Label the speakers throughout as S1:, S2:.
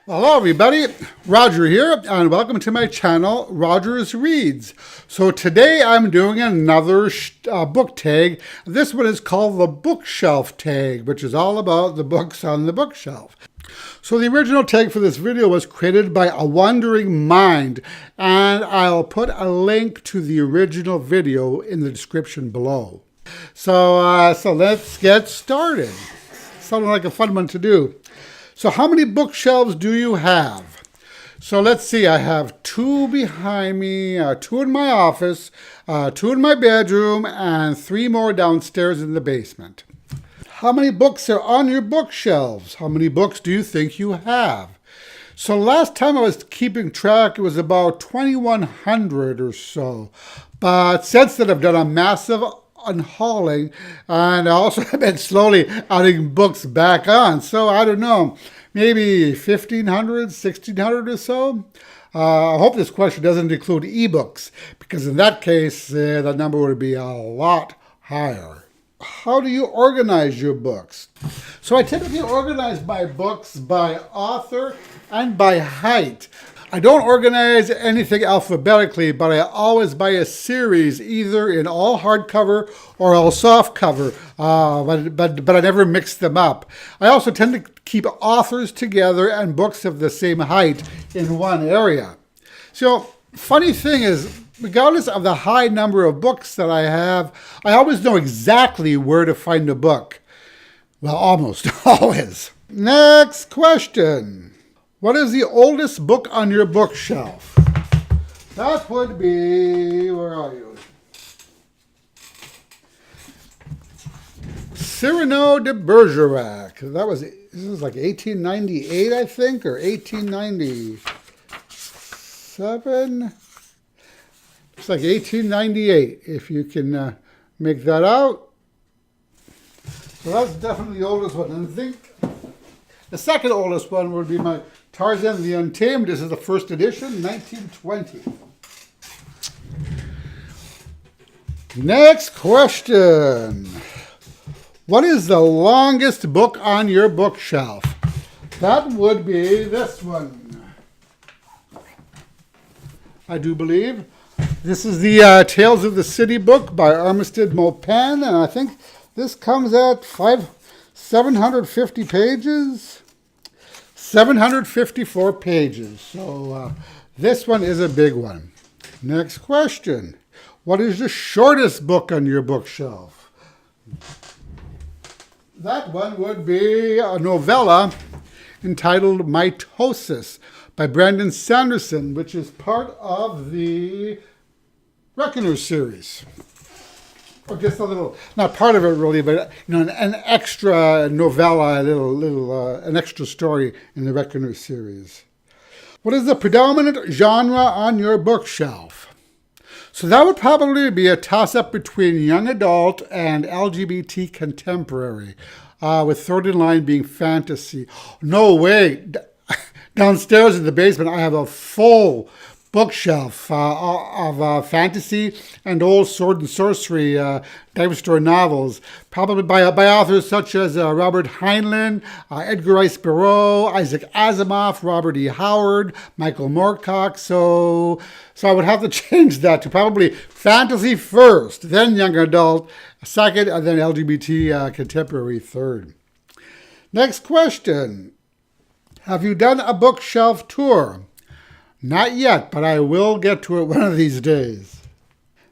S1: Hello everybody, Roger here, and welcome to my channel, Rogers Reads. So today I'm doing another book tag. This one is called the bookshelf tag, which is all about the books on the bookshelf. So the original tag for this video was created by awanderingmind, and I'll put a link to the original video in the description below. So let's get started. Sounded like a fun one to do. So how many bookshelves do you have? So let's see, I have 2 behind me, 2 in my office, 2 in my bedroom, and 3 more downstairs in the basement. How many books are on your bookshelves? How many books do you think you have? So last time I was keeping track, it was about 2,100 or so. But since then I've done a massive unhauling, and I also have been slowly adding books back on. So I don't know, maybe 1,500, 1,600 or so. I hope this question doesn't include ebooks, because in that case, the number would be a lot higher. How do you organize your books? So I typically organize my books by author and by height. I don't organize anything alphabetically, but I always buy a series, either in all hardcover or all softcover, but I never mix them up. I also tend to keep authors together and books of the same height in one area. So, funny thing is, regardless of the high number of books that I have, I always know exactly where to find a book. Well, almost always. Next question. What is the oldest book on your bookshelf? That would be, where are you? Cyrano de Bergerac. This is like 1898, I think, or 1897. It's like 1898, if you can make that out. So that's definitely the oldest one. And I think the second oldest one would be my Tarzan the Untamed. This is the first edition, 1920. Next question. What is the longest book on your bookshelf? That would be this one, I do believe. This is the Tales of the City book by Armistead Maupin, and I think this comes at 750 pages. 754 pages. So this one is a big one. Next question. What is the shortest book on your bookshelf? That one would be a novella entitled Mitosis by Brandon Sanderson, which is part of the Reckoner series. Or just a little, not part of it really, but an extra novella, an extra story in the Reckoner series. What is the predominant genre on your bookshelf? So that would probably be a toss-up between young adult and LGBT contemporary, with third in line being fantasy. No way! Downstairs in the basement, I have a full bookshelf of fantasy and old sword and sorcery dive store novels, probably by authors such as Robert Hyttinen, Edgar Rice Burroughs, Isaac Asimov, Robert E. Howard, Michael Moorcock. So I would have to change that to probably fantasy first, then young adult second, and then LGBT contemporary third. Next question. Have you done a bookshelf tour? Not yet, but I will get to it one of these days.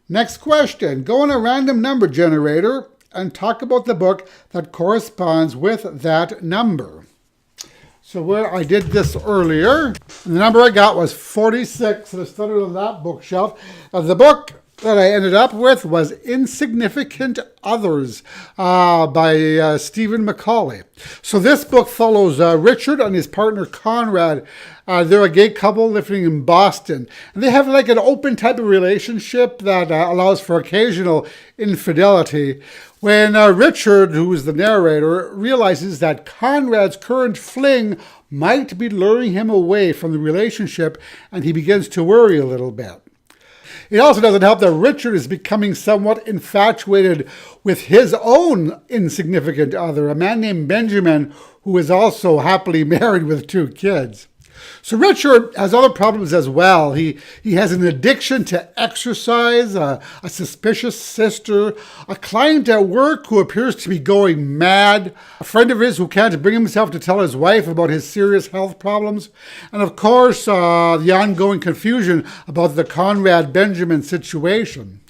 S1: Next question. Go on a random number generator and talk about the book that corresponds with that number. So where I did this earlier, and the number I got was 46, and I started on that bookshelf. The book that I ended up with was Insignificant Others by Stephen Macaulay. So this book follows Richard and his partner Conrad. They're a gay couple living in Boston. And they have like an open type of relationship that allows for occasional infidelity. When Richard, who is the narrator, realizes that Conrad's current fling might be luring him away from the relationship, and he begins to worry a little bit. It also doesn't help that Richard is becoming somewhat infatuated with his own insignificant other, a man named Benjamin, who is also happily married with 2 kids. So Richard has other problems as well. He has an addiction to exercise, a suspicious sister, a client at work who appears to be going mad, a friend of his who can't bring himself to tell his wife about his serious health problems, and of course the ongoing confusion about the Conrad Benjamin situation.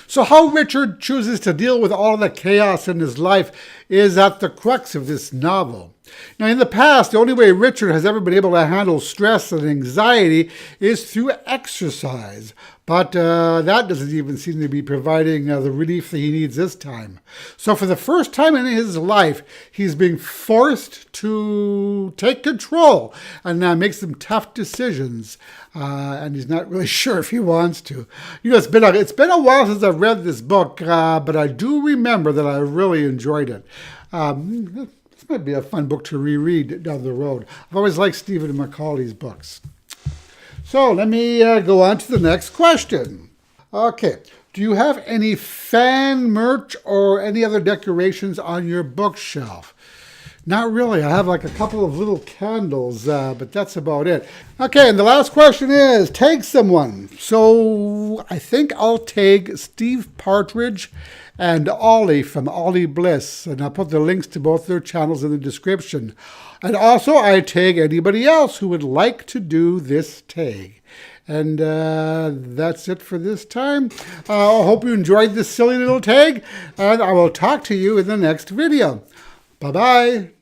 S1: So how Richard chooses to deal with all the chaos in his life is at the crux of this novel. Now, in the past, the only way Richard has ever been able to handle stress and anxiety is through exercise. But that doesn't even seem to be providing the relief that he needs this time. So for the first time in his life, he's being forced to take control and make some tough decisions. And he's not really sure if he wants to. You know, it's been a while since I've read this book, but I do remember that I really enjoyed it. This might be a fun book to reread down the road. I've always liked Stephen Macaulay's books. So let me go on to the next question. Okay. Do you have any fan merch or any other decorations on your bookshelf? Not really. I have like a couple of little candles, but that's about it. Okay, and the last question is, tag someone. So I think I'll tag Steve Partridge and Ollie from Ollie Bliss, and I'll put the links to both their channels in the description. And also I tag anybody else who would like to do this tag. And that's it for this time. I hope you enjoyed this silly little tag, and I will talk to you in the next video. Bye-bye.